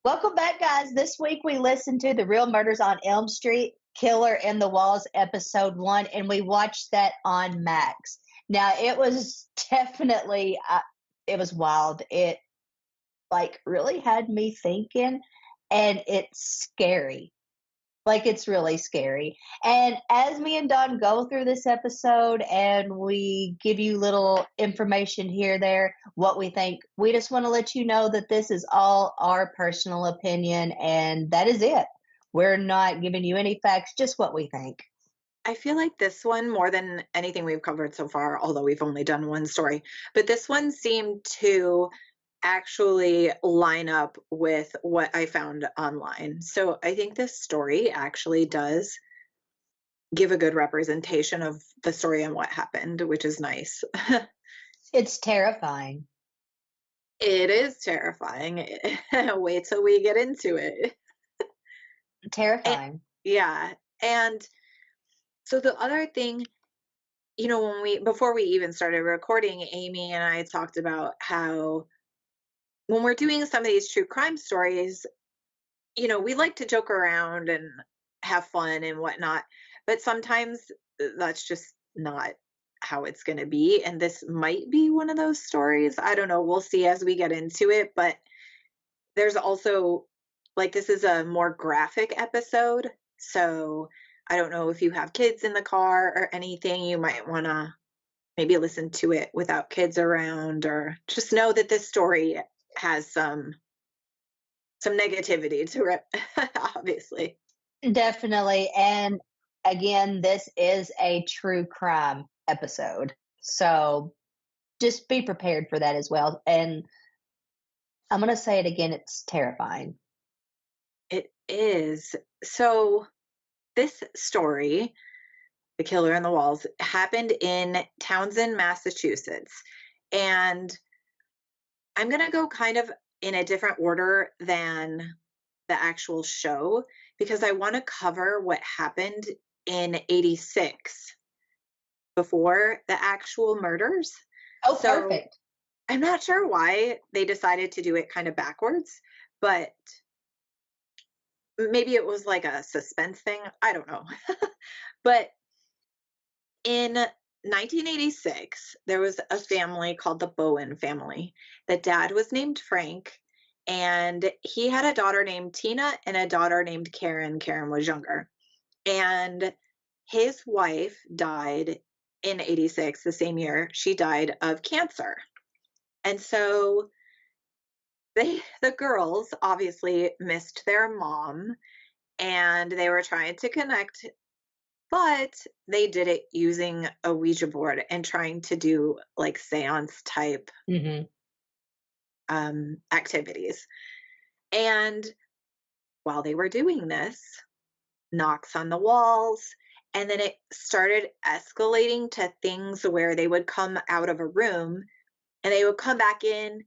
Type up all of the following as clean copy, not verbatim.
Welcome back, guys. This week we listened to The Real Murders on Elm Street, Killer in the Walls, episode 1, and we watched that on Max. Now, it was definitely, it was wild. It, really had me thinking, and it's scary. It's really scary. And as me and Don go through this episode and we give you little information here, there, what we think, we just want to let you know that this is all our personal opinion and that is it. We're not giving you any facts, just what we think. I feel like this one, more than anything we've covered so far, although we've only done one story, but this one seemed to actually line up with what I found online. So I think this story actually does give a good representation of the story and what happened, which is nice. It's terrifying. It is terrifying. Wait till we get into it. And, Terrifying. yeah. And so the other thing, when before we even started recording, Amy and I talked about how when we're doing some of these true crime stories, we like to joke around and have fun and whatnot, but sometimes that's just not how it's going to be. And this might be one of those stories. I don't know. We'll see as we get into it. But there's also, this is a more graphic episode. So I don't know if you have kids in the car or anything, you might want to maybe listen to it without kids around, or just know that this story has some negativity to it, obviously. Definitely. And again, this is a true crime episode. So just be prepared for that as well. And I'm going to say it again, it's terrifying. It is. So this story, The Killer in the Walls, happened in Townsend, Massachusetts. And I'm going to go kind of in a different order than the actual show because I want to cover what happened in 86 before the actual murders. Oh, So perfect. I'm not sure why they decided to do it kind of backwards, but maybe it was like a suspense thing. I don't know. But in 1986, there was a family called the Bowen family. The dad was named Frank, and he had a daughter named Tina and a daughter named Karen. Karen was younger. And his wife died in 86, the same year. She died of cancer. And so the girls obviously missed their mom and they were trying to connect, but they did it using a Ouija board and trying to do like seance type Hmm. activities. And while they were doing this, knocks on the walls, and then it started escalating to things where they would come out of a room and they would come back in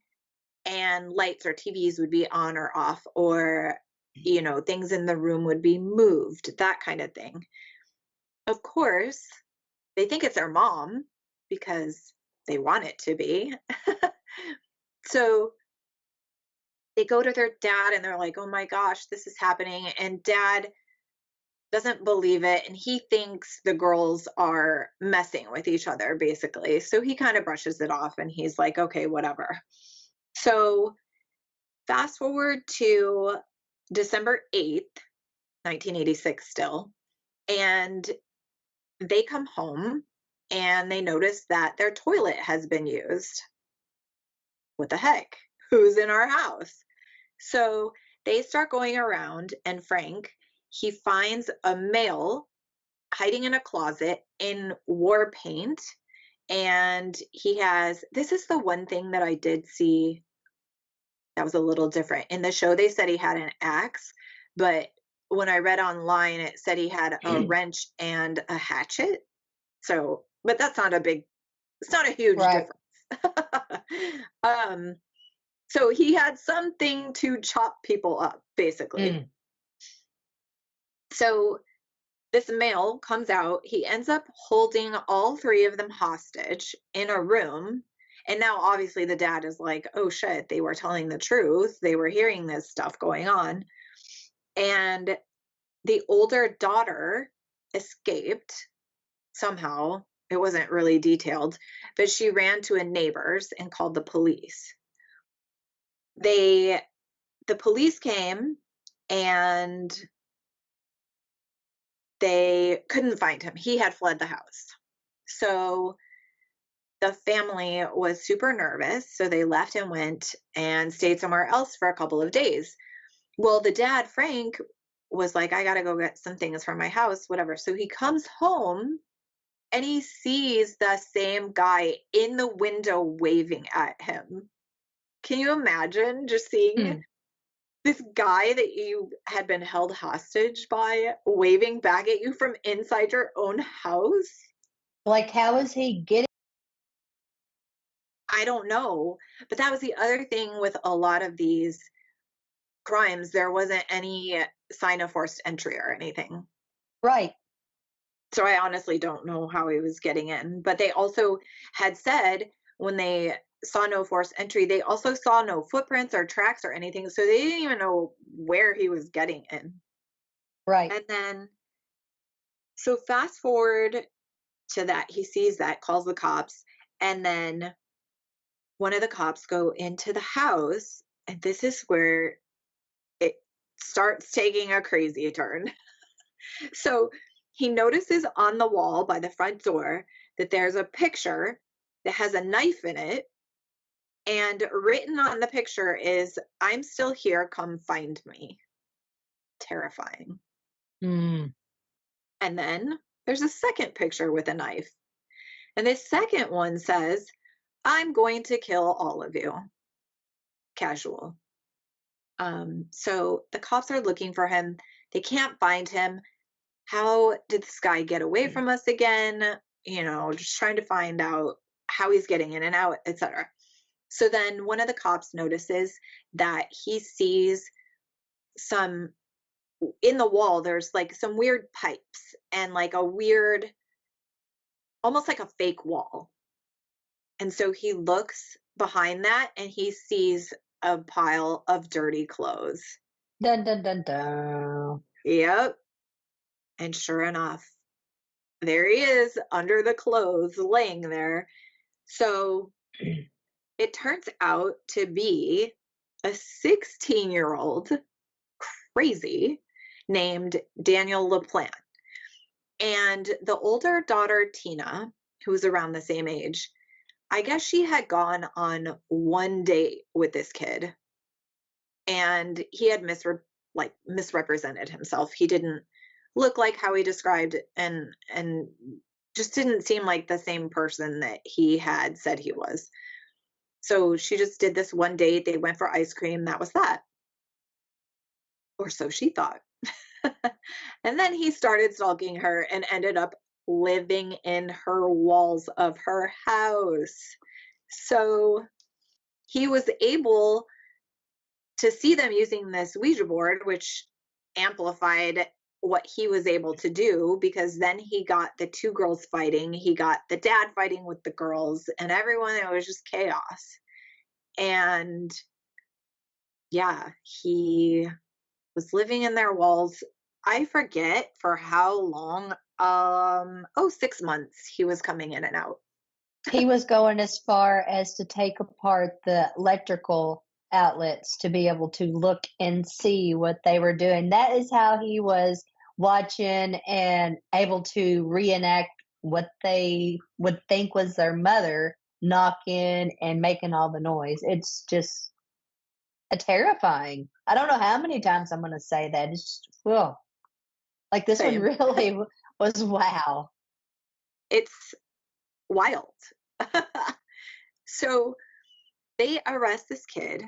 and lights or TVs would be on or off, or things in the room would be moved, that kind of thing. Of course, they think it's their mom because they want it to be. So they go to their dad and they're like, "Oh my gosh, this is happening." And dad doesn't believe it and he thinks the girls are messing with each other, basically. So he kind of brushes it off and he's like, "Okay, whatever." So fast forward to December 8th, 1986 still, and they come home and they notice that their toilet has been used. What the heck? Who's in our house? So they start going around, and Frank, he finds a male hiding in a closet in war paint. And he has, this is the one thing that I did see that was a little different. In the show, they said he had an axe, but when I read online, it said he had a wrench and a hatchet. So, but that's not a big, it's not a huge Right. difference. um, so he had something to chop people up, basically. Mm. So this male comes out. He ends up holding all three of them hostage in a room, And now obviously the dad is like, oh shit, they were telling the truth. They were hearing this stuff going on. And the older daughter escaped somehow. It wasn't really detailed, but she ran to a neighbor's and called the police. The police came and they couldn't find him. He had fled the house. So the family was super nervous. So they left and went and stayed somewhere else for a couple of days. Well, the dad, Frank, was like, I got to go get some things from my house, whatever. So he comes home and he sees the same guy in the window waving at him. Can you imagine just seeing this guy that you had been held hostage by waving back at you from inside your own house? Like, how is he getting? I don't know. But that was the other thing with a lot of these crimes. There wasn't any sign of forced entry or anything. Right. So I honestly don't know how he was getting in. But they also had said when they saw no forced entry, they also saw no footprints or tracks or anything. So they didn't even know where he was getting in. Right. And then, so fast forward to that, he sees that, calls the cops, and then one of the cops go into the house, and this is where it starts taking a crazy turn. So he notices on the wall by the front door that there's a picture that has a knife in it, and written on the picture is, I'm still here, come find me. Terrifying. Mm. And then there's a second picture with a knife. And this second one says, I'm going to kill all of you. Casual. So the cops are looking for him. They can't find him. How did this guy get away from us again? You know, just trying to find out how he's getting in and out, etc. So then one of the cops notices that he sees some in the wall, there's like some weird pipes and like a weird, almost like a fake wall. And so he looks behind that and he sees a pile of dirty clothes. Dun dun dun dun. Yep. And sure enough, there he is under the clothes laying there. So it turns out to be a 16-year-old crazy named Daniel LaPlante. And the older daughter, Tina, who was around the same age, I guess she had gone on one date with this kid. And he had misrepresented himself. He didn't look like how he described and just didn't seem like the same person that he had said he was. So she just did this one date. They went for ice cream. That was that. Or so she thought. And then he started stalking her and ended up living in her walls of her house. So he was able to see them using this Ouija board, which amplified what he was able to do, because then he got the two girls fighting, he got the dad fighting with the girls, and everyone, it was just chaos. And yeah, he was living in their walls. I forget for how long. 6 months he was coming in and out. He was going as far as to take apart the electrical outlets to be able to look and see what they were doing. That is how he was watching and able to reenact what they would think was their mother knocking and making all the noise. It's just terrifying. I don't know how many times I'm going to say that. It's just, well, like this Same. one really was wow. It's wild. So they arrest this kid.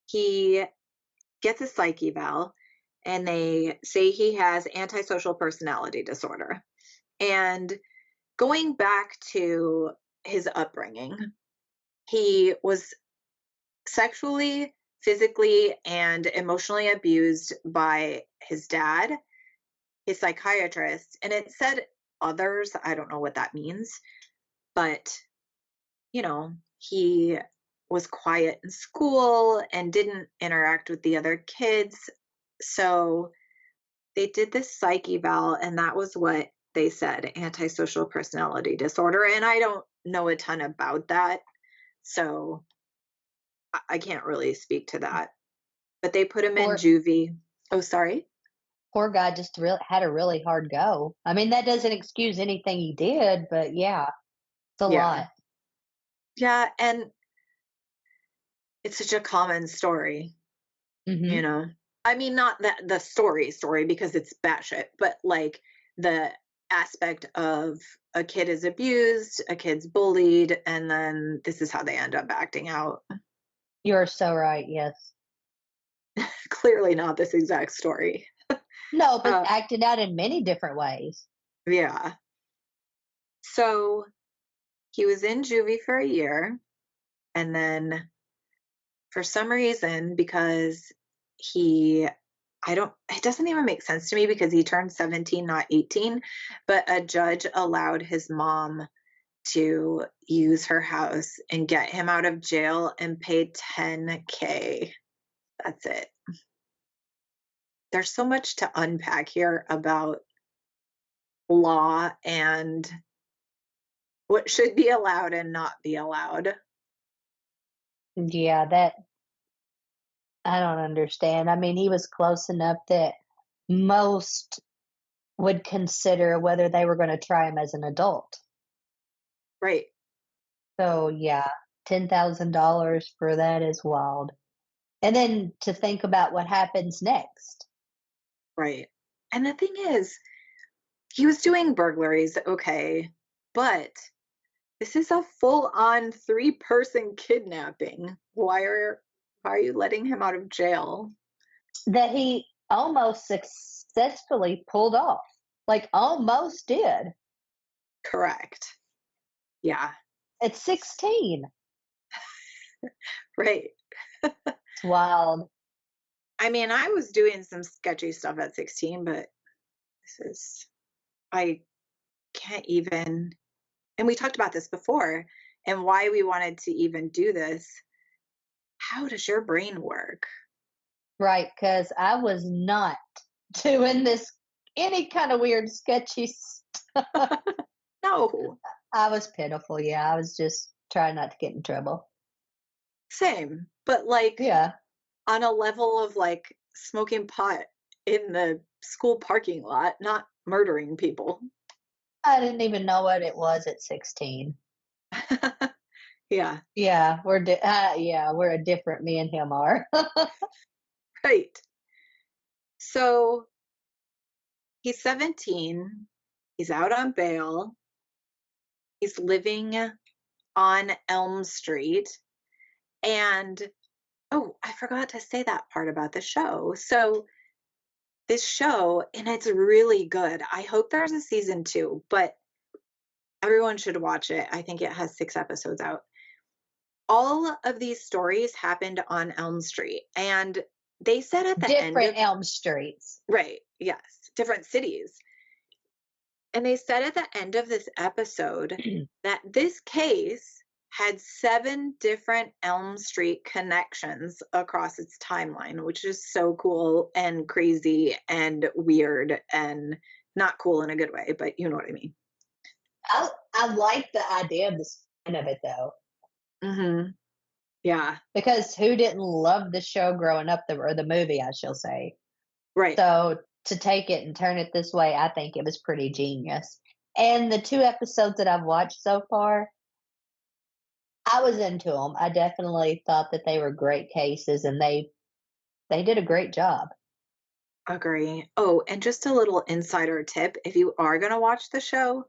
He gets a psych eval, and they say he has antisocial personality disorder. And going back to his upbringing, he was sexually, physically, and emotionally abused by his dad, his psychiatrist, and it said others. I don't know what that means, but he was quiet in school and didn't interact with the other kids. So they did this psych eval, and that was what they said, antisocial personality disorder. And I don't know a ton about that, so I can't really speak to that. But they put him in Poor juvie. Oh, sorry. poor guy just had a really hard go. I mean, that doesn't excuse anything he did, but yeah, it's a Yeah. lot. Yeah. And it's such a common story, you Mhm. know? I mean, not that the story because it's batshit, but like the aspect of a kid is abused, a kid's bullied, and then this is how they end up acting out. You're so right, yes. Clearly not this exact story. No, but Uh, acted out in many different ways. yeah. So he was in juvie for a year, and then for some reason, because he I don't it doesn't even make sense to me because he turned 17, not 18, but a judge allowed his mom to use her house and get him out of jail and paid 10K. That's it. There's so much to unpack here about law and what should be allowed and not be allowed. Yeah, that I don't understand. I mean, he was close enough that most would consider whether they were gonna try him as an adult. Right, So, yeah, $10,000 for that is wild. And then to think about what happens next. right. And the thing is, he was doing burglaries, okay, but this is a full-on three-person kidnapping. Why are you letting him out of jail? That he almost successfully pulled off, like, almost did, Correct. Yeah, at 16. right. It's wild. I mean, I was doing some sketchy stuff at 16, but this is I can't even and we talked about this before and why we wanted to even do this. How does your brain work? Right? Because I was not doing this any kind of weird, sketchy stuff. No, I was pitiful, yeah, I was just trying not to get in trouble. same. But like Yeah, on a level of like smoking pot in the school parking lot, not murdering people. I didn't even know what it was at 16. Yeah, Yeah, yeah, we're a different me and him are. right. So he's 17, he's out on bail, he's living on Elm Street. And oh, I forgot to say that part about the show. So this show, and it's really good. I hope there's a season two, but everyone should watch it. I think it has 6 episodes out. All of these stories happened on Elm Street. And they said at the end Different of, Elm Streets. right, yes, different cities. And they said at the end of this episode that this case had 7 different Elm Street connections across its timeline, which is so cool and crazy and weird and not cool in a good way, but you know what I mean. I like the idea of the spin of it though, Hmm. Yeah, because who didn't love the show growing up, or the movie, I shall say. right. So to take it and turn it this way, I think it was pretty genius. And the 2 episodes that I've watched so far, I was into them. I definitely thought that they were great cases, and they did a great job. Agree. Oh, and just a little insider tip if you are going to watch the show,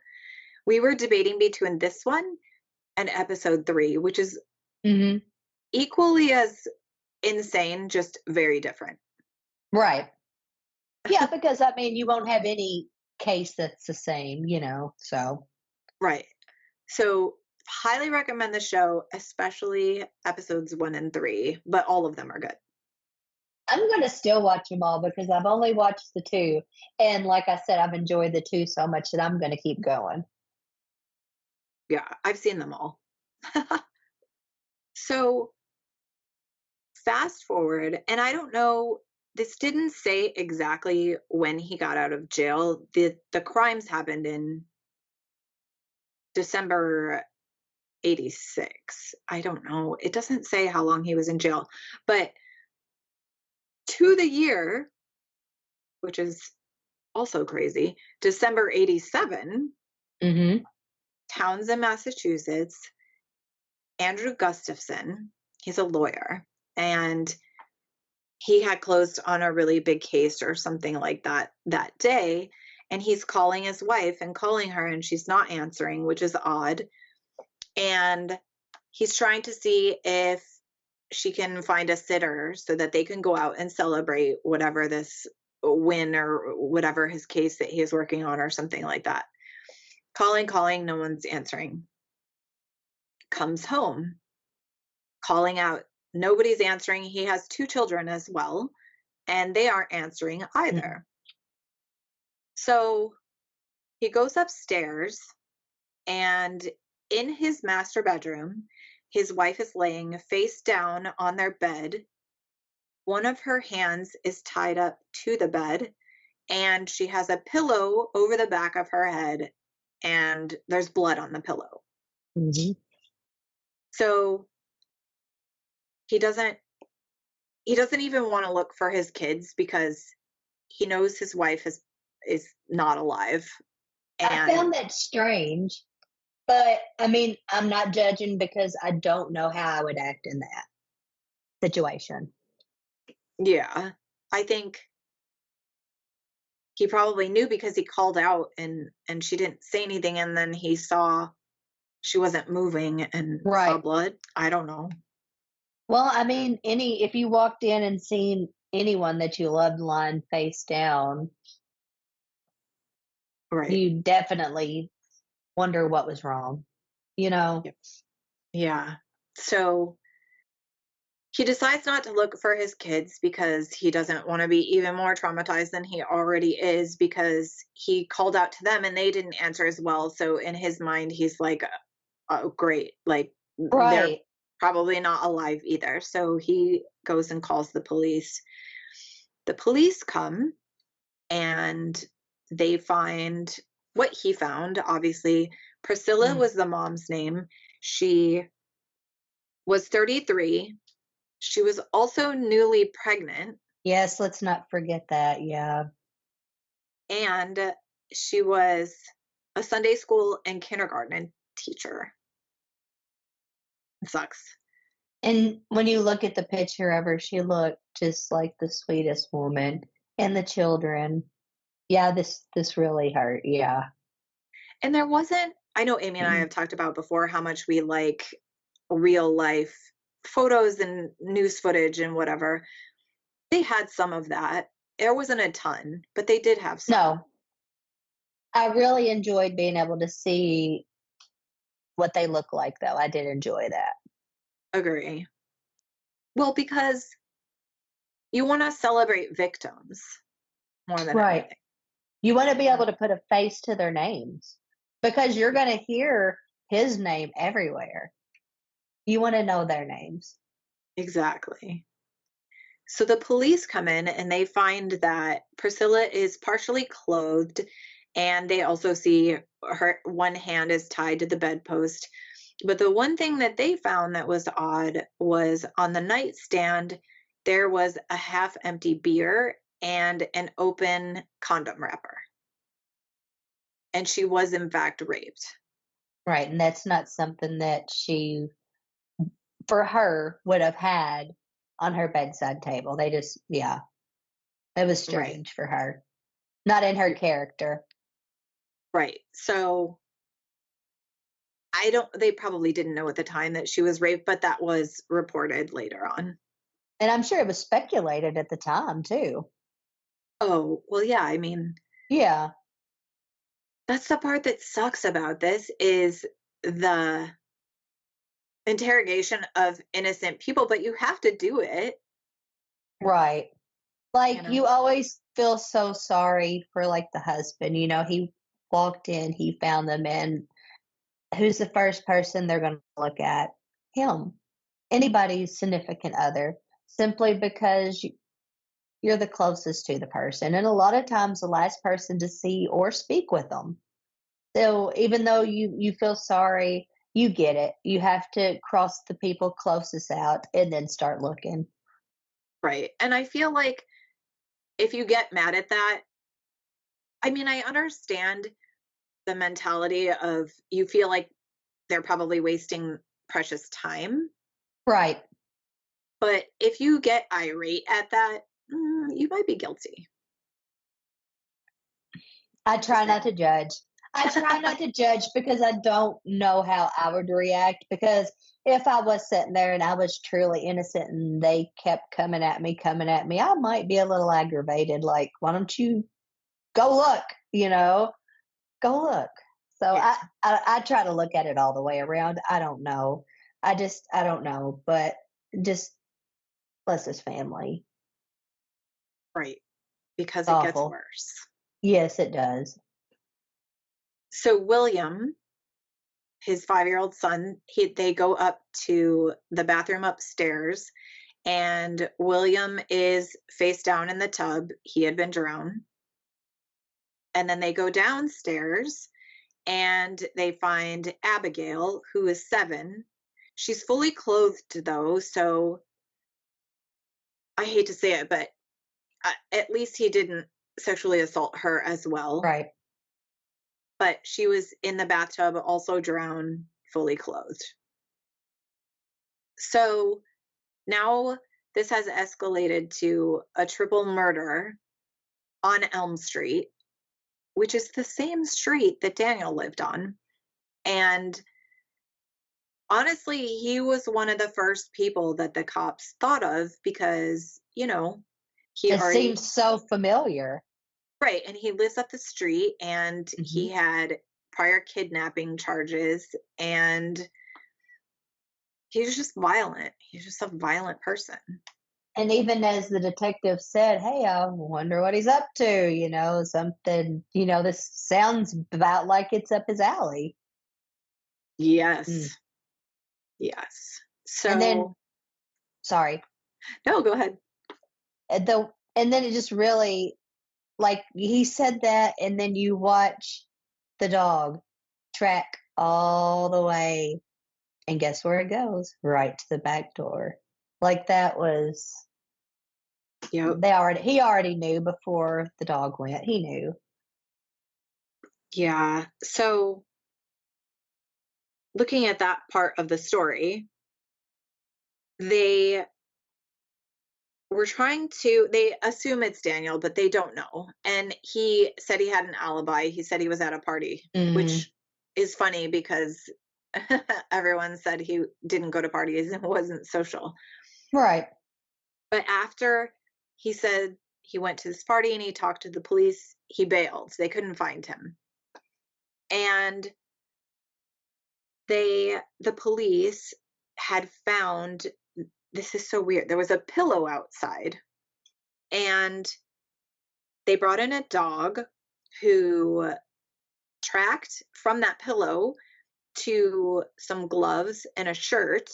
we were debating between this one and episode 3, which is Hmm. equally as insane, just very different. Right. Yeah, because I mean, you won't have any case that's the same, so. Right. So, highly recommend the show, especially episodes 1 and 3, but all of them are good. I'm gonna still watch them all because I've only watched the 2, and like I said, I've enjoyed the 2 so much that I'm gonna keep going. Yeah, I've seen them all. So fast forward, and I don't know, this didn't say exactly when he got out of jail. The crimes happened in December 86. I don't know. It doesn't say how long he was in jail, but to the year, which is also crazy, December 87, Mm-hmm. Townsend, Massachusetts, Andrew Gustafson, he's a lawyer, and he had closed on a really big case or something like that day, and he's calling his wife and calling her, and she's not answering, which is odd. And he's trying to see if she can find a sitter so that they can go out and celebrate whatever this win or whatever his case that he is working on or something like that. Calling, no one's answering. Comes home, calling out, nobody's answering. He has 2 children as well, and they aren't answering either. So he goes upstairs, and in his master bedroom, his wife is laying face down on their bed. One of her hands is tied up to the bed, and she has a pillow over the back of her head, and there's blood on the pillow. Mm-hmm. So he doesn't even want to look for his kids because he knows his wife is not alive. I And found that strange, but I mean, I'm not judging because I don't know how I would act in that situation. yeah, I think he probably knew because he called out and she didn't say anything, and then he saw she wasn't moving and saw Right. blood. I don't know. Well, I mean, if you walked in and seen anyone that you loved lying face down, Right. you definitely wonder what was wrong, you know? Yep. Yeah. So he decides not to look for his kids because he doesn't want to be even more traumatized than he already is, because he called out to them and they didn't answer as well. So in his mind, he's like, oh, great. Like, they're Right. probably not alive either. So he goes and calls the police. The police come and they find what he found. Obviously, Priscilla Mm. was the mom's name. She was 33. She was also newly pregnant, Yes, let's not forget that. Yeah. and she was a Sunday school and kindergarten teacher. It sucks. And when you look at the picture of her, she looked just like the sweetest woman. And the children. Yeah, this really hurt. Yeah. And there wasn't, I know Amy and I have talked about before how much we like real life photos and news footage and whatever. They had some of that. There wasn't a ton, but they did have some. No, I really enjoyed being able to see what they look like, though. I did enjoy that. Agree. Well, because you want to celebrate victims more than Right. anything. You want to be able to put a face to their names because you're going to hear his name everywhere. You want to know their names. Exactly. So the police come in and they find that Priscilla is partially clothed, and they also see her one hand is tied to the bedpost. But the one thing that they found that was odd was on the nightstand, there was a half empty beer and an open condom wrapper. And she was, in fact, raped. Right. And that's not something that she, for her, would have had on her bedside table. They just, yeah, it was Right. strange for her. Not in her character. Right. So they probably didn't know at the time that she was raped, but that was reported later on. And I'm sure it was speculated at the time, too. Oh, well, yeah, I mean, Yeah. that's the part that sucks about this is the interrogation of innocent people, but you have to do it, Right. you Like, know? you always feel so sorry for, like, the husband, he walked in, he found them, and who's the first person they're gonna look at? Him. anybody's significant other simply because you're the closest to the person. And a lot of times, the last person to see or speak with them. So even though you feel sorry, you get it. You have to cross the people closest out and then start looking. Right. And I feel like if you get mad at that, I mean, I understand the mentality of you feel like they're probably wasting precious time. Right. But if you get irate at that, you might be guilty. I try not to judge. I try not to judge because I don't know how I would react. Because if I was sitting there and I was truly innocent and they kept coming at me, I might be a little aggravated. Like, why don't you go look? Go look. So Yeah. I try to look at it all the way around. I don't know. I don't know. But just bless his family. Right. Because It's it gets awful. worse. Yes, it does. So William, his 5-year-old son, they go up to the bathroom upstairs, and William is face down in the tub. He had been drowned. And then they go downstairs and they find Abigail, who is 7. She's fully clothed though, so I hate to say it, but at least he didn't sexually assault her as well. Right. But she was in the bathtub, also drowned, fully clothed. So now this has escalated to a triple murder on Elm Street, which is the same street that Daniel lived on. And honestly, he was one of the first people that the cops thought of because, he It already, seems so familiar. right, and he lives up the street and he Mhm. had prior kidnapping charges, and he's just violent. He's just a violent person. And even as the detective said, "Hey, I wonder what he's up to," something, this sounds about like it's up his alley. Yes. Mm. Yes. And then, So, sorry, no, go ahead. and then it just really, like he said that, and then you watch the dog track all the way, and guess where it goes? Right to the back door. Like that was Yep. he already knew before the dog went. He knew. Yeah. So, looking at that part of the story, they they assume it's Daniel, but they don't know. And he said he had an alibi. He said he was at a party, Mhm. which is funny because everyone said he didn't go to parties and wasn't social. Right. But after he said he went to this party and he talked to the police, he bailed. They couldn't find him. And the police had found, this is so weird. There was a pillow outside, and they brought in a dog who tracked from that pillow to some gloves and a shirt,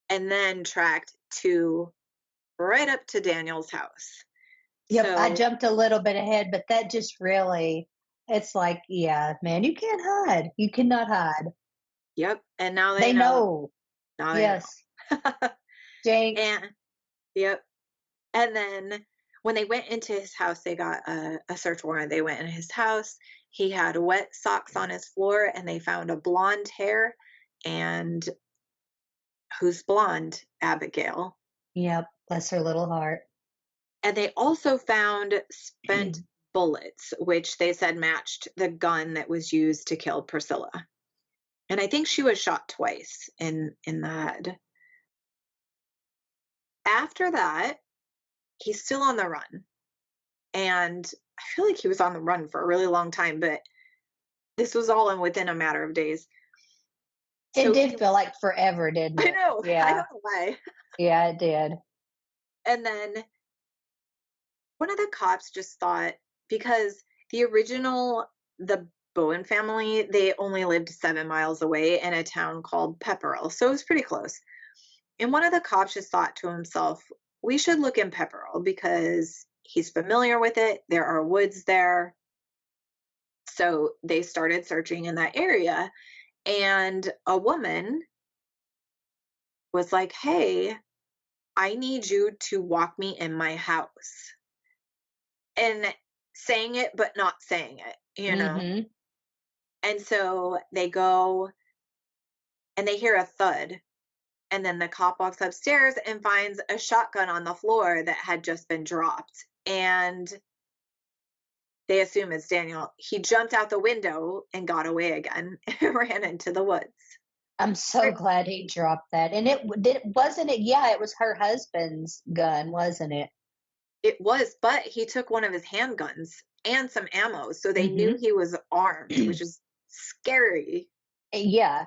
and then tracked to right up to Daniel's house. Yep, I So, jumped a little bit ahead, but that just really, it's like, yeah, man, you can't hide. You cannot hide. yep. And now they They know. know. Now they Yes. know. Jinx. And, yep. And then when they went into his house, they got a search warrant. They went in his house. He had wet socks on his floor, and they found a blonde hair. And who's blonde? Abigail. Yep. Bless her little heart. And they also found spent bullets, which they said matched the gun that was used to kill Priscilla. And I think she was shot twice in the head. After that, he's still on the run. And I feel like he was on the run for a really long time, but this was all in within a matter of days. It So he, did feel like forever, didn't I it? know, I Yeah. don't know why. Yeah, it did. And then one of the cops just thought, because the Bowen family, they only lived 7 miles away in a town called Pepperell. So it was pretty close. And one of the cops just thought to himself, we should look in Pepperell because he's familiar with it. There are woods there. So they started searching in that area. And a woman was like, hey, I need you to walk me in my house. And saying it, but not saying it. Mm-hmm. And so they go and they hear a thud. And then the cop walks upstairs and finds a shotgun on the floor that had just been dropped. And they assume it's Daniel. He jumped out the window and got away again and ran into the woods. I'm so glad he dropped that. And wasn't it? Yeah, it was her husband's gun, wasn't it? It was, but he took one of his handguns and some ammo. So they knew Mm-hmm. he was armed, which is scary. Yeah.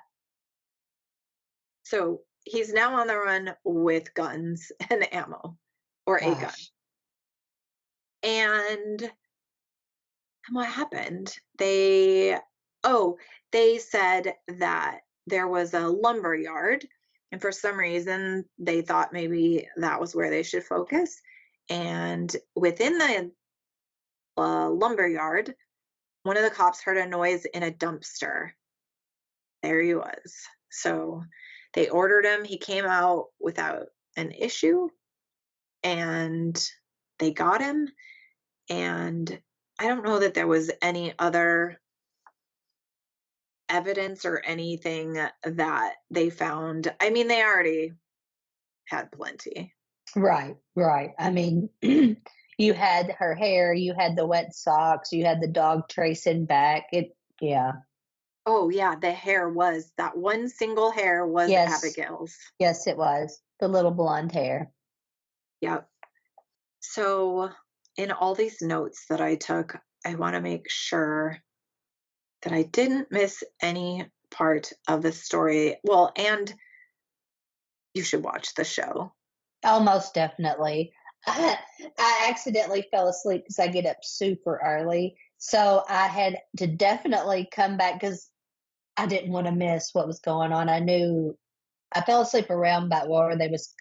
So he's now on the run with guns and ammo, or a gun. Gosh. And what happened? They said that there was a lumber yard, and for some reason they thought maybe that was where they should focus. And within the lumber yard, one of the cops heard a noise in a dumpster. There he was. So they ordered him. He came out without an issue, and they got him. And I don't know that there was any other evidence or anything that they found. I mean, they already had plenty. Right. I mean, you had her hair, you had the wet socks, you had the dog tracing back. Yeah. Oh, yeah, the hair was that one single hair was Yes. Abigail's. Yes, it was. The little blonde hair. Yep. So, in all these notes that I took, I want to make sure that I didn't miss any part of the story. Well, and you should watch the show. Oh, most definitely. I accidentally fell asleep because I get up super early. So I had to definitely come back because I didn't want to miss what was going on. I fell asleep around about where they was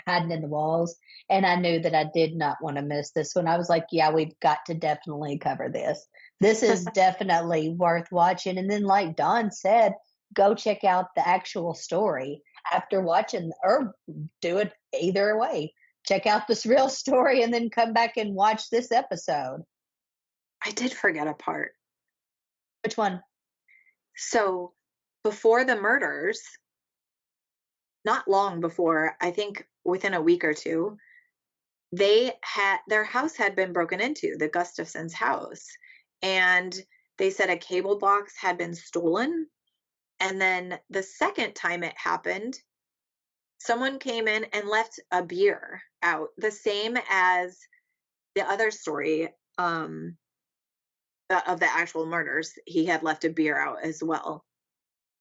hiding in the walls, and I knew that I did not want to miss this one. I was like, yeah, we've got to definitely cover this. This is definitely worth watching. And then, like Don said, go check out the actual story after watching, or do it either way. Check out this real story and then come back and watch this episode. I did forget a part. Which one? So, before the murders, not long before, I think within a week or two, their house had been broken into, the Gustafsons' house. And they said a cable box had been stolen. And then the second time it happened, someone came in and left a beer out, the same as the other story of the actual murders. He had left a beer out as well.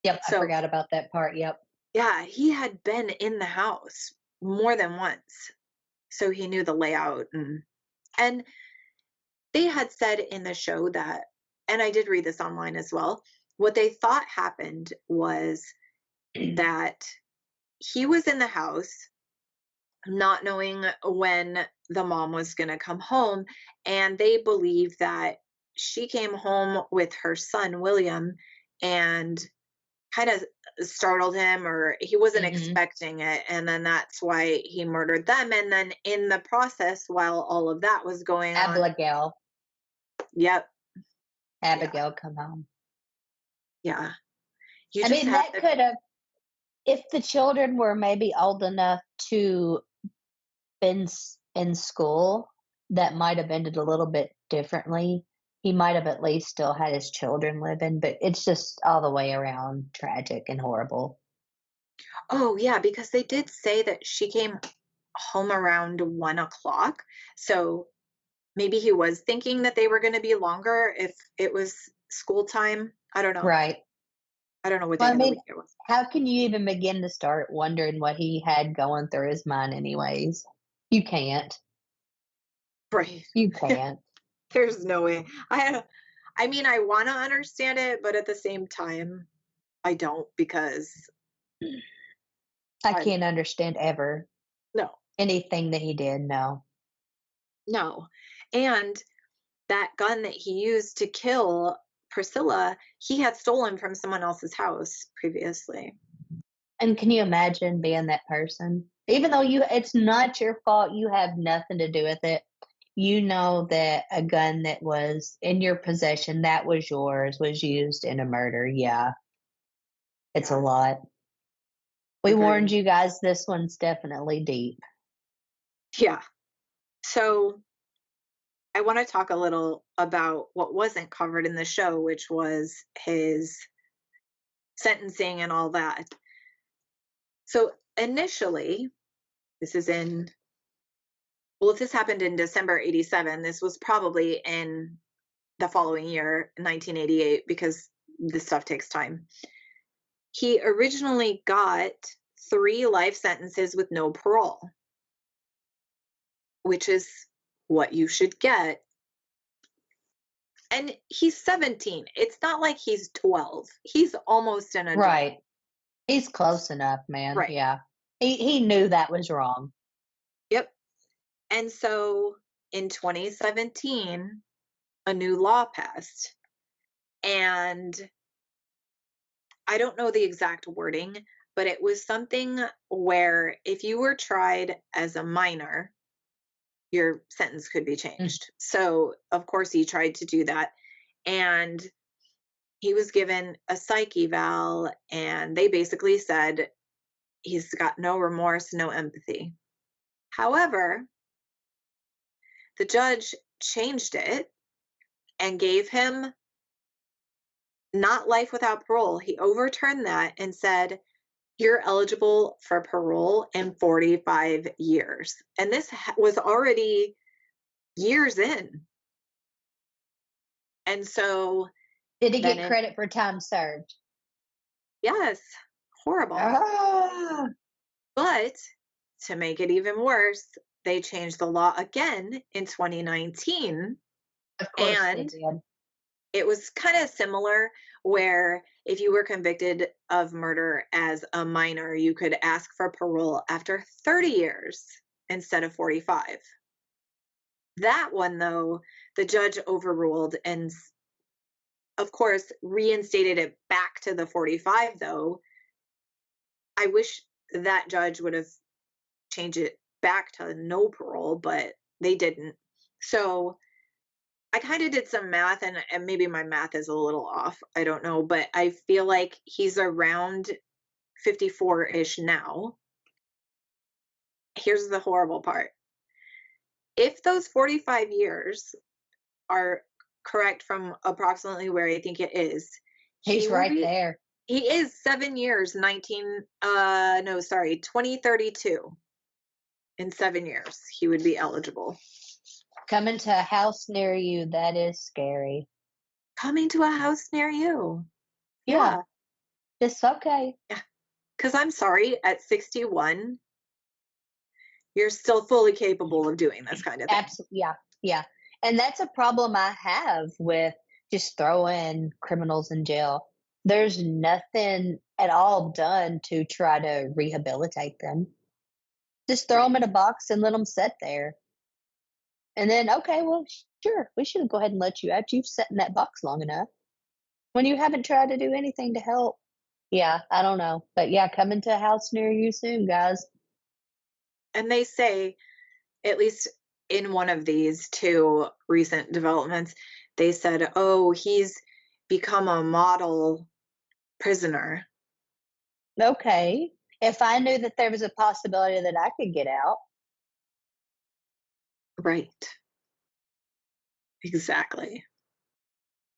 Yep, I So, forgot about that part. Yep. yeah, he had been in the house more than once. So he knew the layout, and they had said in the show that, and I did read this online as well, what they thought happened was that he was in the house not knowing when the mom was going to come home, and they believe that she came home with her son William and kind of startled him, or he wasn't expecting it, and then that's why he murdered them. And then in the process, while all of that was going on, Abigail yeah, come home. yeah, I mean, that could have, if the children were maybe old enough to been in school, that might have ended a little bit differently. He might have at least still had his children living, but it's just all the way around tragic and horrible. Oh yeah, because they did say that she came home around 1 o'clock, so maybe he was thinking that they were going to be longer if it was school time. I don't know. Right. I don't know what Well, day I of the mean, week it was. how can you even begin to start wondering what he had going through his mind anyways? You can't. Right. You can't. There's no way. I mean, I want to understand it, but at the same time, I don't, because I can't understand ever No, anything that he did. No. no. And that gun that he used to kill Priscilla, he had stolen from someone else's house previously. And can you imagine being that person? Even though it's not your fault, you have nothing to do with it. You know that a gun that was in your possession, that was yours, was used in a murder. Yeah, it's a Yeah, lot. We warned agreed. you guys, this one's definitely deep. Yeah. So I want to talk a little about what wasn't covered in the show, which was his sentencing and all that. So initially, this is in, well, if this happened in December 87, this was probably in the following year, 1988, because this stuff takes time. He originally got 3 life sentences with no parole, which is what you should get. And he's 17. It's not like he's 12. He's almost an adult. Right. He's close enough, man. Right. Yeah. He knew that was wrong. Yep. And so in 2017, a new law passed. And I don't know the exact wording, but it was something where if you were tried as a minor, your sentence could be Mm. changed. So, of course, he tried to do that. And he was given a psych eval, and they basically said he's got no remorse, no empathy. However, the judge changed it and gave him not life without parole. He overturned that and said, you're eligible for parole in 45 years. And this was already years in. And so Did he then get it, credit for time served? yes, horrible. Ah, But to make it even worse, they changed the law again in 2019. of course they And did. it was kind of similar where if you were convicted of murder as a minor, you could ask for parole after 30 years instead of 45. That one, though, the judge overruled and, of course, reinstated it back to the 45, though. I wish that judge would have changed it back to no parole, but they didn't. So I kind of did some math, and maybe my math is a little off. I don't know, but I feel like he's around 54-ish now. Here's the horrible part. If those 45 years are correct from approximately where I think it is, he He's will right be there. he is 7 years, 2032. In 7 years, he would be eligible. Coming to a house near you, that is scary. Coming to a house near you. Yeah, Yeah. it's okay. Yeah. Because I'm sorry, at 61, you're still fully capable of doing this kind of thing. Absolutely. Yeah. Yeah. And that's a problem I have with just throwing criminals in jail. There's nothing at all done to try to rehabilitate them. Just throw Right. them in a box and let them sit there. And then, okay, well, sure, we should go ahead and let you out. You've sat in that box long enough when you haven't tried to do anything to help. Yeah, I don't know. But yeah, coming to a house near you soon, guys. And they say, at least in one of these 2 recent developments, they said, oh, he's become a model prisoner. Okay. If I knew that there was a possibility that I could get out, Right. Exactly.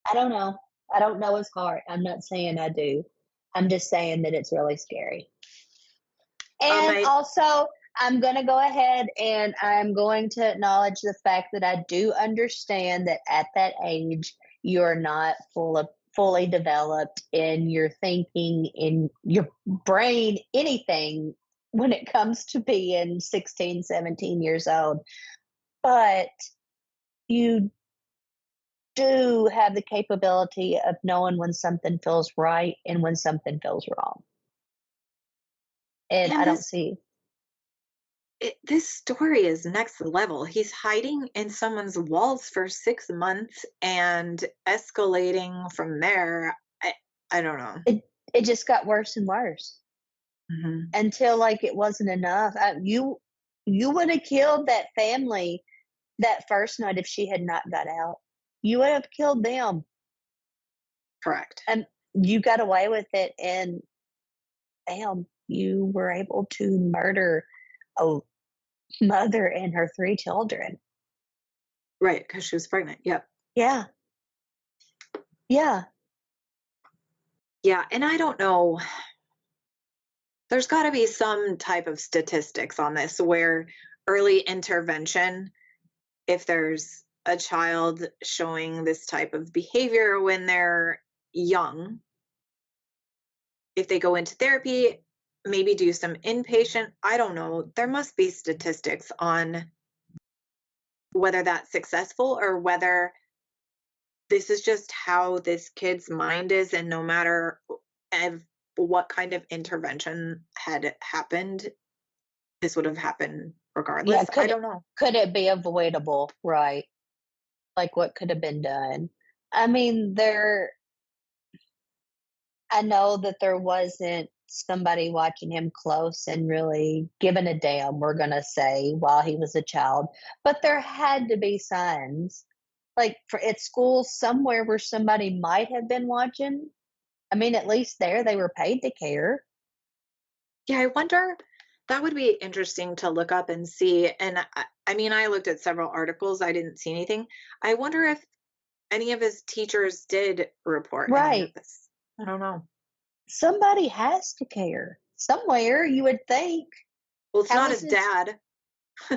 I don't know. I don't know his heart. I'm not saying I do. I'm just saying that it's really scary. And I also, I'm going to go ahead and I'm going to acknowledge the fact that I do understand that at that age, you're not fully developed in your thinking, in your brain, anything when it comes to being 16, 17 years old. But you do have the capability of knowing when something feels right and when something feels wrong. And I And don't see. this story is next level. He's hiding in someone's walls for 6 months and escalating from there. I don't know. It just got worse and worse Hmm. until like it wasn't enough. You would have killed that family that first night if she had not got out. You would have killed them, Correct. and you got away with it. And bam, you were able to murder a mother and her 3 children. Right, because she was pregnant. Yep. Yeah, yeah, Yeah, and I don't know. There's got to be some type of statistics on this where early intervention, if there's a child showing this type of behavior when they're young, if they go into therapy, maybe do some inpatient, I don't know. There must be statistics on whether that's successful or whether this is just how this kid's mind is, and no matter what kind of intervention had happened, this would have happened yeah. regardless. I don't know. Could it be avoidable? Right. Like what could have been done? I mean, I know that there wasn't somebody watching him close and really giving a damn, we're going to say, while he was a child, but there had to be signs. Like at school somewhere where somebody might have been watching. I mean, at least there they were paid to care. Yeah, I wonder. That would be interesting to look up and see. And I mean, I looked at several articles, I didn't see anything. I wonder if any of his teachers did report any of Right. this. I don't know. Somebody has to care. Somewhere you would think. Well, it's How not is his this dad.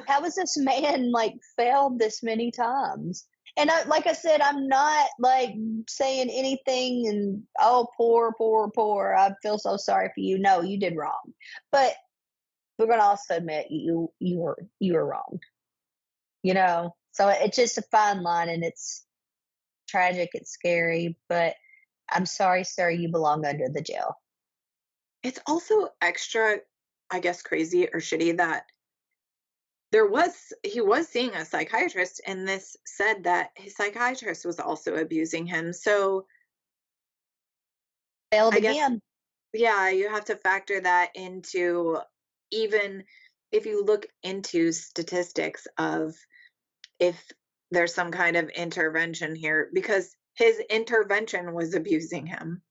how is this man like failed this many times? And like I said, I'm not like saying anything and oh poor, poor, poor. I feel so sorry for you. No, you did wrong. But we're gonna also admit you were wrong. So it's just a fine line, and it's tragic, it's scary, but I'm sorry, sir, you belong under the jail. It's also extra, I guess, crazy or shitty that he was seeing a psychiatrist, and this said that his psychiatrist was also abusing him. So Failed I guess, again. yeah, you have to factor that into, even if you look into statistics of if there's some kind of intervention here, because his intervention was abusing him.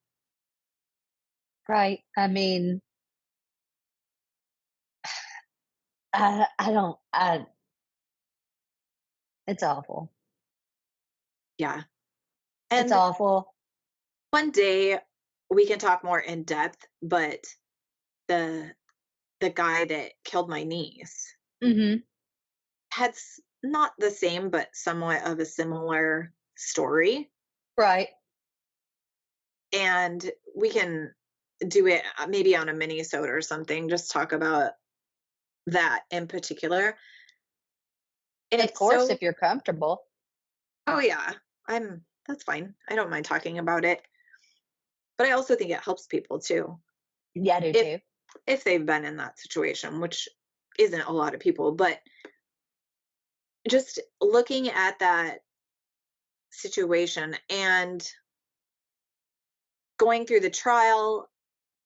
Right. I mean, I don't I it's awful. Yeah. It's And awful. one day we can talk more in depth, but the the guy that killed my niece Mhm. had not the same, but somewhat of a similar story. Right. And we can do it maybe on a mini sode or something, just talk about that in particular. And Of it's course, so, if you're comfortable. oh yeah, that's fine. I don't mind talking about it. But I also think it helps people too. Yeah, I do If too. if they've been in that situation, which isn't a lot of people, but just looking at that situation and going through the trial,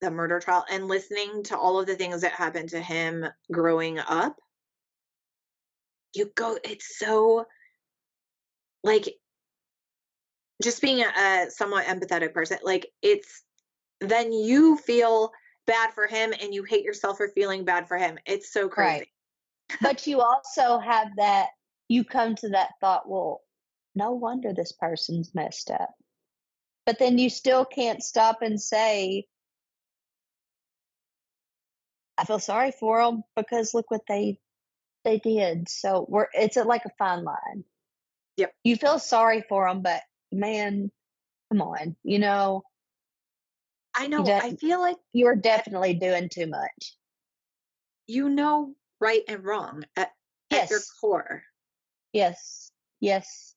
the murder trial, and listening to all of the things that happened to him growing up, it's so, like, just being a somewhat empathetic person, like, it's, then you feel bad for him and you hate yourself for feeling bad for him. It's so Right. crazy. But you also have that you come to that thought, well, no wonder this person's messed up. But then you still can't stop and say, I feel sorry for them because look what they did. So it's like a fine line. Yep. You feel sorry for them, but man, come on, I you know. I don't, feel like you're at, definitely doing too much. right and wrong at your Yes, core, yes, yes.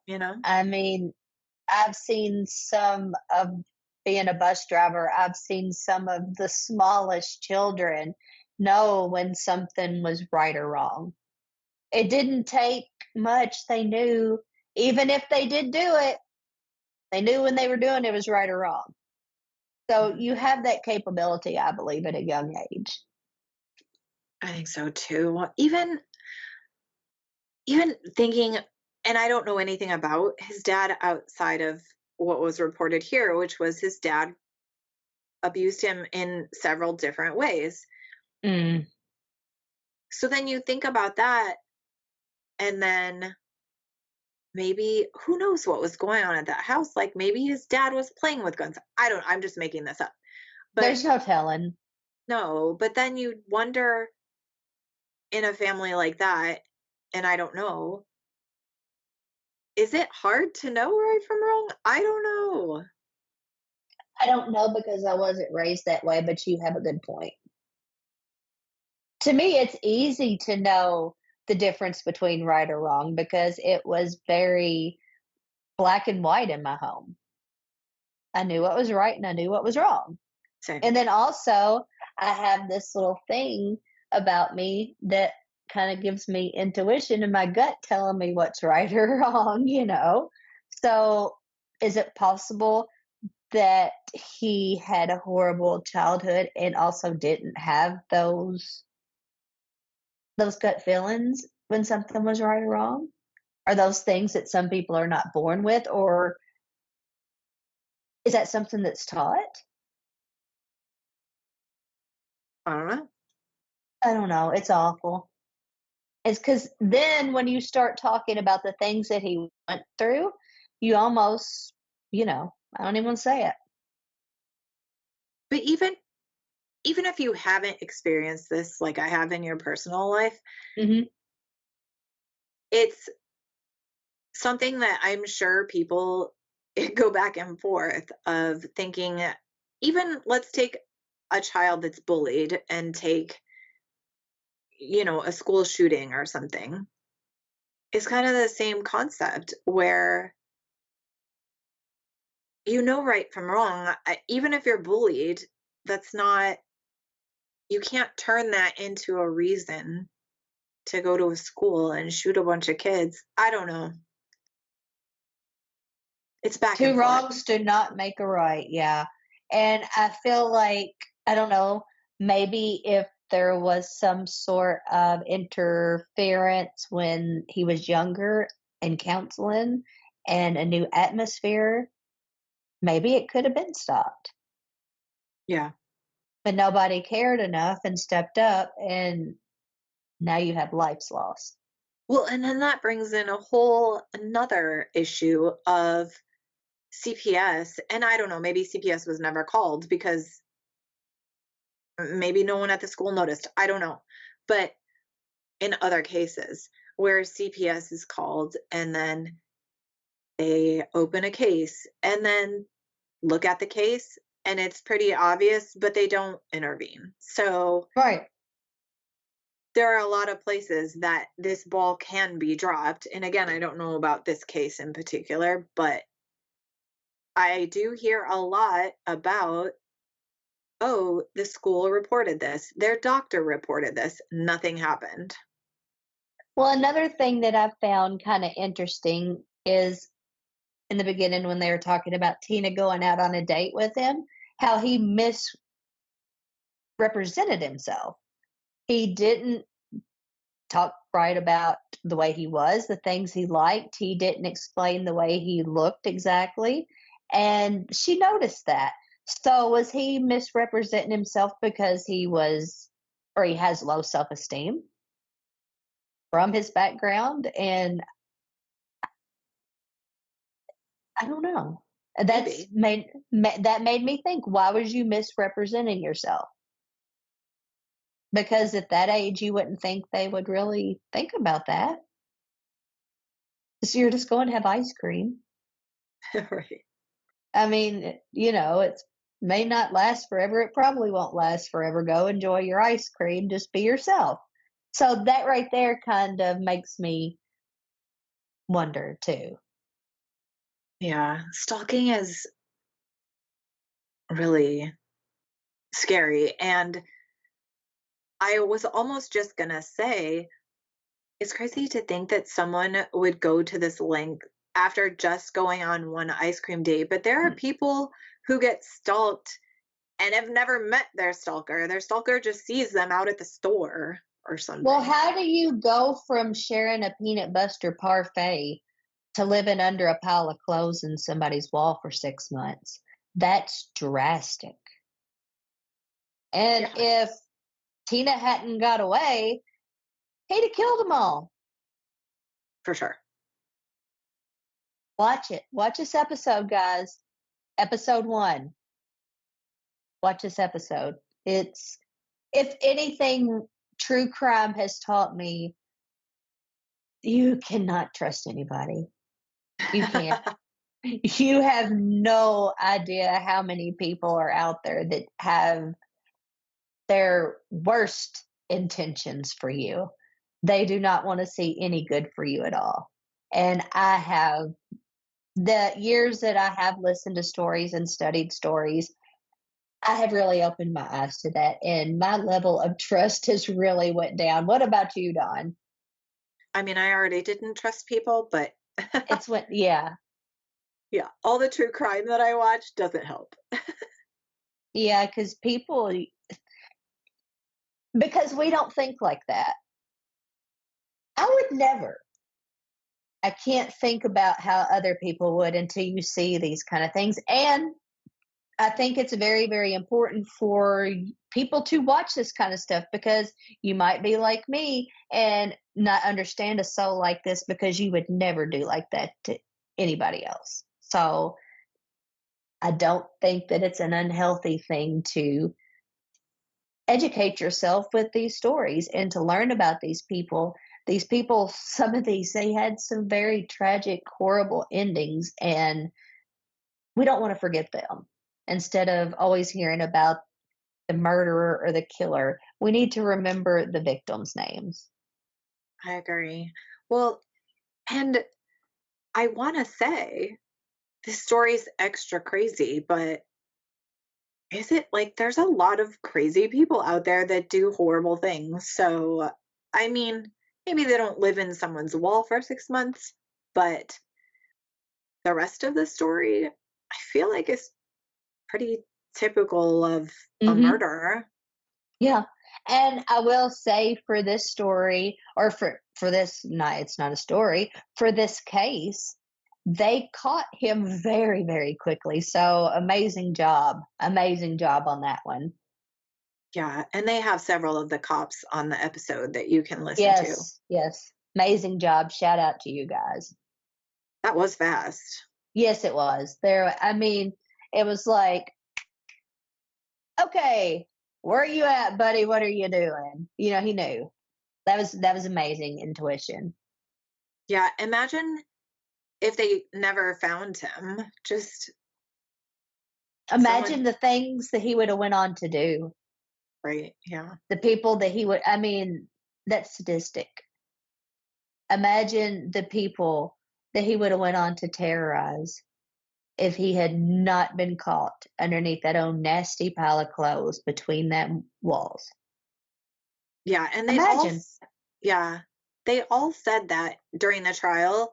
you know? I mean, I've seen some of being a bus driver, I've seen some of the smallest children know when something was right or wrong. It didn't take much. They knew, even if they did do it, they knew when they were doing it was right or wrong. So Mhm. you have that capability, I believe, at a young age. I think so too. Even thinking, and I don't know anything about his dad outside of what was reported here, which was his dad abused him in several different ways. Mm. So then you think about that, and then maybe who knows what was going on at that house? Like maybe his dad was playing with guns. I'm just making this up. But There's no telling. no, but then you wonder in a family like that, and I don't know, is it hard to know right from wrong? I don't know. I don't know because I wasn't raised that way, but you have a good point. To me, it's easy to know the difference between right or wrong because it was very black and white in my home. I knew what was right and I knew what was wrong. Same. And then also, I have this little thing about me that kind of gives me intuition in my gut telling me what's right or wrong, you know? So, is it possible that he had a horrible childhood and also didn't have those gut feelings when something was right or wrong? Are those things that some people are not born with, or is that something that's taught? I don't know. I don't know. It's awful. It's because then when you start talking about the things that he went through, you almost, I don't even want to say it. But even if you haven't experienced this like I have in your personal life, Hmm. it's something that I'm sure people go back and forth of thinking, even let's take a child that's bullied and take, a school shooting or something. It's kind of the same concept where you know right from wrong. Even if you're bullied, that's not, you can't turn that into a reason to go to a school and shoot a bunch of kids. I don't know. It's back Two and forth. wrongs do not make a right. Yeah. And I feel like, I don't know, maybe if there was some sort of interference when he was younger and counseling and a new atmosphere, maybe it could have been stopped. Yeah. But nobody cared enough and stepped up, and now you have lives lost. Well, and then that brings in a whole another issue of CPS. And I don't know, maybe CPS was never called because maybe no one at the school noticed. I don't know. But in other cases where CPS is called and then they open a case and then look at the case and it's pretty obvious, but they don't intervene. So Right. there are a lot of places that this ball can be dropped. And again, I don't know about this case in particular, but I do hear a lot about, oh, the school reported this, their doctor reported this, nothing happened. Well, another thing that I've found kind of interesting is in the beginning when they were talking about Tina going out on a date with him, how he misrepresented himself. He didn't talk right about the way he was, the things he liked. He didn't explain the way he looked exactly. And she noticed that. So was he misrepresenting himself because he was, or he has low self esteem from his background? And I don't know. That's Maybe. that made me think, why was you misrepresenting yourself? Because at that age, you wouldn't think they would really think about that. So you're just going to have ice cream. Right. I mean, it's may not last forever. It probably won't last forever. Go enjoy your ice cream. Just be yourself. So that right there kind of makes me wonder too. Yeah. Stalking is really scary. And I was almost just going to say, it's crazy to think that someone would go to this length after just going on one ice cream date. But there are people who get stalked and have never met their stalker. Their stalker just sees them out at the store or Well, something. how do you go from sharing a peanut butter parfait to living under a pile of clothes in somebody's wall for 6 months? That's drastic. And Yeah, if Tina hadn't got away, he'd have killed them all. for sure. Watch it. Watch this episode, guys. Episode 1. Watch this episode. It's, if anything, true crime has taught me you cannot trust anybody. You can't. You have no idea how many people are out there that have their worst intentions for you. They do not want to see any good for you at all. And I have, the years that I have listened to stories and studied stories, I have really opened my eyes to that, and my level of trust has really went down. What about you, Don? I mean, I already didn't trust people, but It's went, yeah, yeah, all the true crime that I watch doesn't help. yeah, because people, because we don't think like that. I would never. I can't think about how other people would until you see these kind of things. And I think it's very, very important for people to watch this kind of stuff, because you might be like me and not understand a soul like this, because you would never do like that to anybody else. So I don't think that it's an unhealthy thing to educate yourself with these stories and to learn about these people. These people, some of these, they had some very tragic, horrible endings, and we don't want to forget them. Instead of always hearing about the murderer or the killer, we need to remember the victims' names. I agree. Well, and I want to say this story's extra crazy, but is it like there's a lot of crazy people out there that do horrible things? So, I mean, maybe they don't live in someone's wall for 6 months, but the rest of the story, I feel like is pretty typical of a Hmm. murderer. Yeah. And I will say, for this story, or for this, not, it's not a story, for this case, they caught him very, very quickly. So amazing job. Amazing job on that one. Yeah, and they have several of the cops on the episode that you can listen to. Yes, yes. Amazing job. Shout out to you guys. That was fast. Yes, it was. There, I mean, it was like, okay, where are you at, buddy? What are you doing? You know, he knew. That was amazing intuition. Yeah, imagine if they never found him. Just someone, Imagine the things that he would have went on to do. right? Yeah. The people that he would, I mean, that's sadistic. Imagine the people that he would have went on to terrorize if he had not been caught underneath that old nasty pile of clothes between them walls. Yeah, and Imagine. yeah, they all said that during the trial.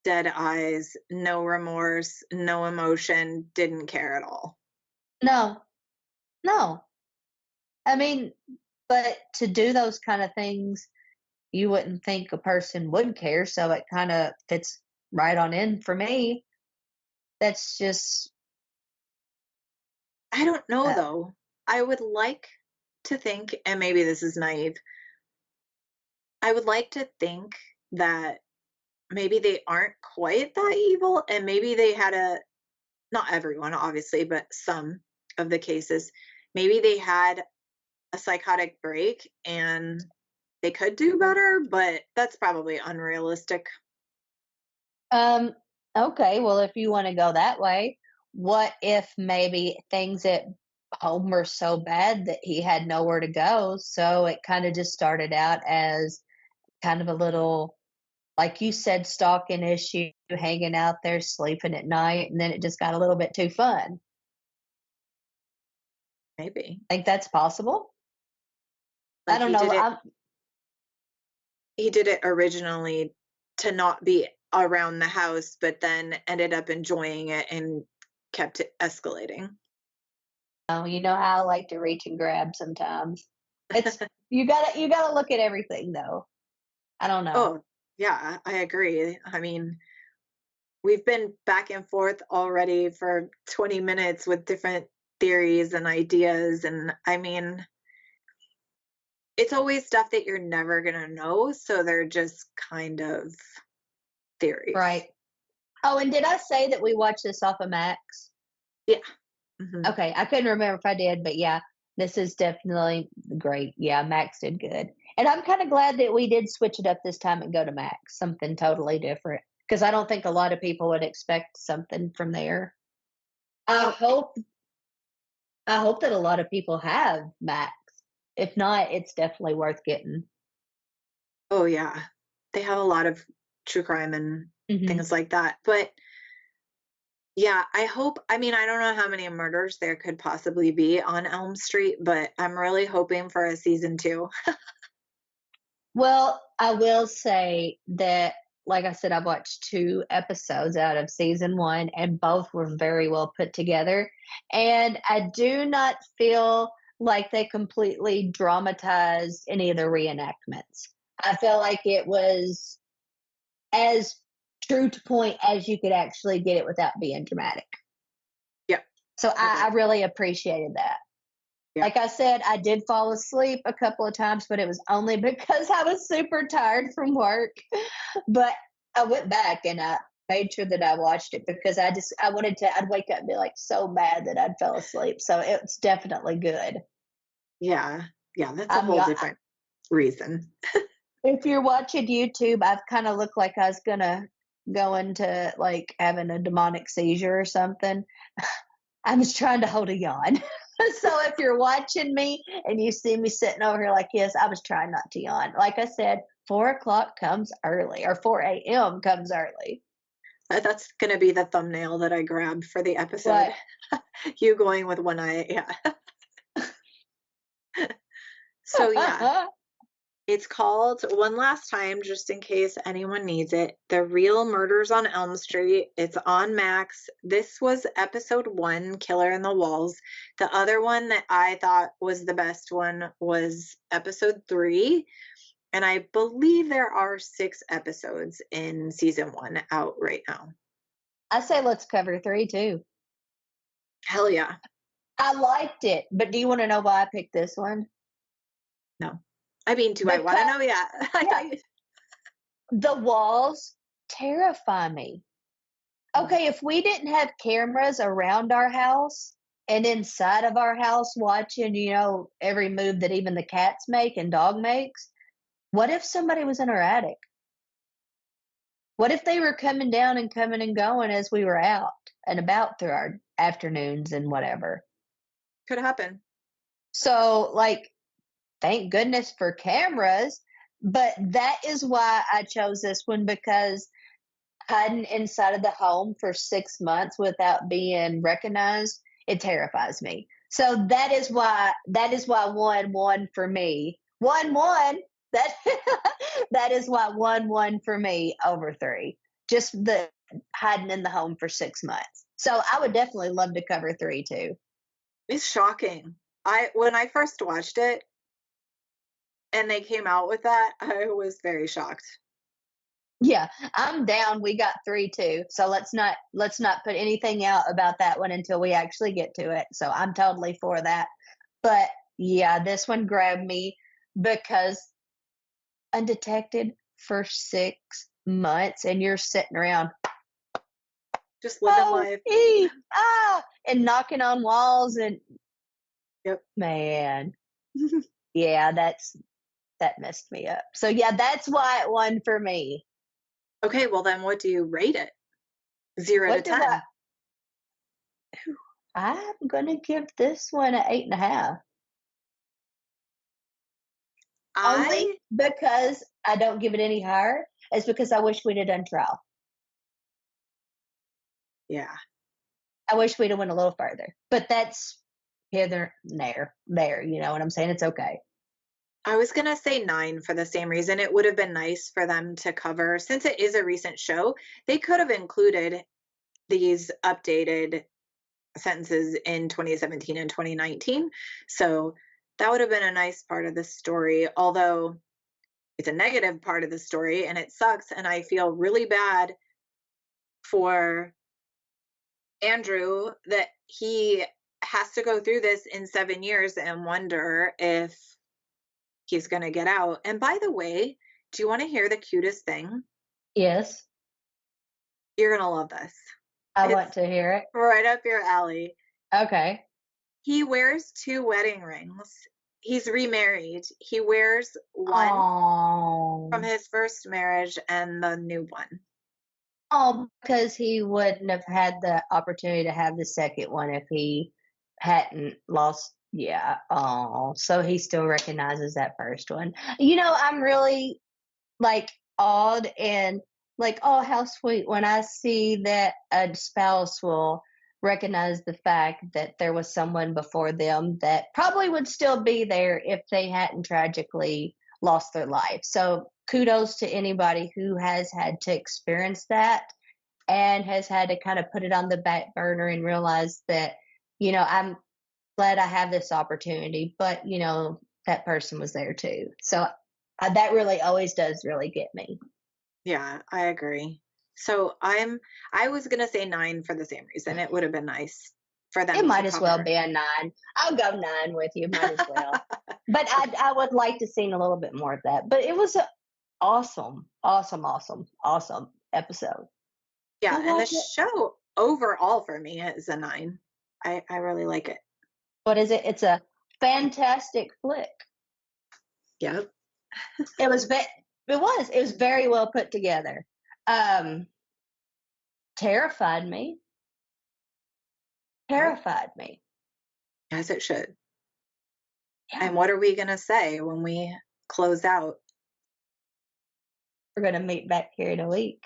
Dead eyes, no remorse, no emotion, didn't care at all. No, no. I mean, but to do those kind of things, you wouldn't think a person would care. So it kind of fits right on in for me. That's just, I don't know uh, though. I would like to think, and maybe this is naive, I would like to think that maybe they aren't quite that evil and maybe they had a, not everyone obviously, but some of the cases, maybe they had a psychotic break and they could do better, but that's probably unrealistic. um, okay. Well, if you want to go that way, what if maybe things at home were so bad that he had nowhere to go? So it kind of just started out as kind of a little, like you said, stalking issue, hanging out there, sleeping at night, and then it just got a little bit too fun. Maybe. Think that's possible? I Like don't know. he did it originally to not be around the house, but then ended up enjoying it and kept it escalating. You know how I like to reach and grab sometimes. It's you gotta look at everything though. I don't know. Oh, yeah, I agree. I mean, we've been back and forth already for 20 minutes with different theories and ideas. And I mean, it's always stuff that you're never going to know. So they're just kind of theories. Right. Oh, and did I say that we watched this off of Max? Yeah. Hmm. Okay, I couldn't remember if I did, but yeah, this is definitely great. Yeah, Max did good. And I'm kind of glad that we did switch it up this time and go to Max, something totally different. Because I don't think a lot of people would expect something from there. I Oh, hope I hope that a lot of people have Max. If not, it's definitely worth getting. oh, yeah. They have a lot of true crime and Hmm. things like that. But yeah, I hope, I mean, I don't know how many murders there could possibly be on Elm Street, but I'm really hoping for a season 2. Well, I will say that, like I said, I've watched 2 episodes out of season 1, and both were very well put together. And I do not feel like they completely dramatized any of the reenactments. I feel like it was as true to point as you could actually get it without being dramatic. Yep. So Agreed. I really appreciated that. Yep. Like I said, I did fall asleep a couple of times, but it was only because I was super tired from work. But I went back and I made sure that I watched it because I wanted to, I'd wake up and be like so mad that I'd fell asleep. So it's definitely good. Yeah. Yeah. That's a I mean, whole different reason. if you're watching YouTube, I've kind of looked like I was gonna go into like having a demonic seizure or something. I was trying to hold a yawn. So if you're watching me and you see me sitting over here like this, I was trying not to yawn. Like I said, 4 o'clock comes early, or 4 a.m. comes early. That's going to be the thumbnail that I grabbed for the episode. But You going with one eye. Yeah. So, yeah, it's called one last time, just in case anyone needs it, The Real Murders on Elm Street. It's on Max. This was episode 1, Killer in the Walls. The other one that I thought was the best one was episode 3. And I believe there are 6 episodes in season 1 out right now. I say let's cover 3 too. Hell yeah. I liked it, but do you want to know why I picked this one? No. I mean, do I want to Because know? Yeah. yeah, the walls terrify me. Okay, if we didn't have cameras around our house and inside of our house watching, every move that even the cats make and dog makes, what if somebody was in our attic? What if they were coming down and coming and going as we were out and about through our afternoons and whatever? Could happen. So, like, thank goodness for cameras, but that is why I chose this one because hiding inside of the home for 6 months without being recognized, it terrifies me. So that is why 1-1 for me. 1-1. That that is why 1-1 for me over 3. Just the hiding in the home for 6 months. So I would definitely love to cover 3 too. It's shocking. When I first watched it and they came out with that, I was very shocked. Yeah, I'm down. We got 3 too. So let's not put anything out about that one until we actually get to it. So I'm totally for that. But yeah, this one grabbed me because undetected for 6 months and you're sitting around, Just living oh, life. and knocking on walls and Yep. man, yeah, that messed me up. So yeah, that's why it won for me. Okay, well then what do you rate it? 0 to What do 10. I'm gonna give this one an 8.5. Only I because I don't give it any higher is because I wish we'd have done trial. yeah. I wish we'd have went a little further. But that's hither, there. You know what I'm saying? It's okay. I was going to say 9 for the same reason. It would have been nice for them to cover, since it is a recent show, they could have included these updated sentences in 2017 and 2019. So that would have been a nice part of the story, although it's a negative part of the story and it sucks. And I feel really bad for Andrew that he has to go through this in 7 years and wonder if he's going to get out. And by the way, do you want to hear the cutest thing? Yes, You're going to love this. I It's want to hear it. right up your alley. Okay. He wears 2 wedding rings. He's remarried. He wears one from Oh, his first marriage and the new one. oh, because he wouldn't have had the opportunity to have the second one if he hadn't lost. Yeah. Oh, so he still recognizes that first one. You know, I'm really like awed and like, oh, how sweet when I see that a spouse will recognize the fact that there was someone before them that probably would still be there if they hadn't tragically lost their life. So kudos to anybody who has had to experience that and has had to kind of put it on the back burner and realize that, I'm glad I have this opportunity, but that person was there too. So that really always does really get me. Yeah, I agree. So I was gonna say 9 for the same reason. It would have been nice for It them to might as well cover. be a 9. I'll go 9 with you. Might as well. But I would like to see a little bit more of that. But it was an awesome, awesome, awesome, awesome episode. Yeah, I and the like it. show overall for me is a 9. I really like it. What is it? It's a fantastic flick. Yep. It was. It was. It was very well put together. Um, terrified me. Yep. Terrified me. As it should. Yeah. And what are we gonna say when we close out? We're gonna meet back here in a week.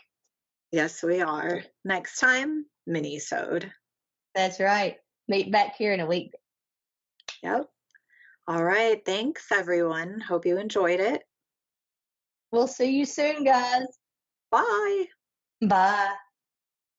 Yes, we are. Next time, mini-sode. That's right. Meet back here in a week. Yep. All right. Thanks, everyone. Hope you enjoyed it. We'll see you soon, guys. Bye. Bye.